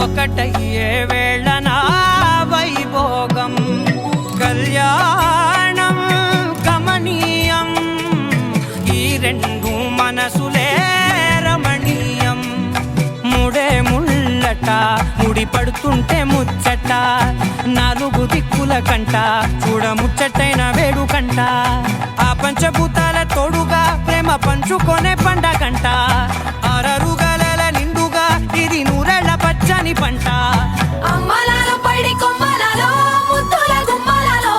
ఒకటయ్యే వేళనా వైభోగం కళ్యాణం కమనీయం ఈ రెండు మనసులే రమణీయం ముడే ముళ్ళట ముడి పడుతుంటే ముచ్చట నాలుగు దిక్కుల కంట చూడ ముచ్చటైన వేడుకంట ఆ పంచభూతాల తోడుగా ప్రేమ పంచుకొనే పండగంట ఆరరుగల నిండుగా ఇది నూరెళ్ళ పచ్చని పంట అమ్మలాలో పడి కొమ్మలలో ముద్దుల గుమ్మలలో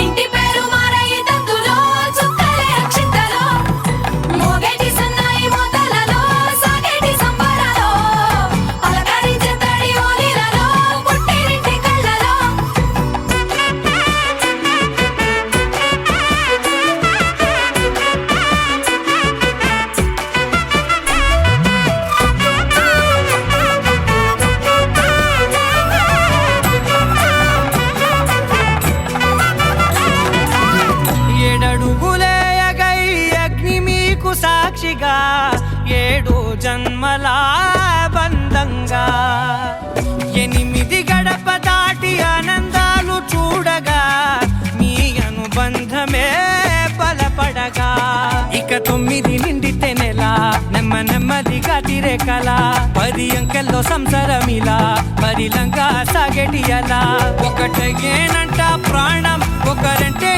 ఇంటి పేరు మారయి తందులో చుక్కలే అక్షింతలో మోగేటి సన్నాయి మోతలలో సాగేటి సంబరాలో పలకరించే తడి ఓలిలలో పుట్టినింటి కళ్ళలో ఏడడుగులేయగై అగ్ని మీకు సాక్షిగా 7 జన్మల బంధంగా 8 గడప దాటి ఆనందాలు చూడగా మీ అనుబంధమే బలపడగా ఇక 9 నిండితే నెల నెమ్మదిగా తిరే కల 10 అంకెల్లో సంసారమిలా పరిలంగా సాగేటి అలా ఒకటేనంట ప్రాణం ఒకరంటే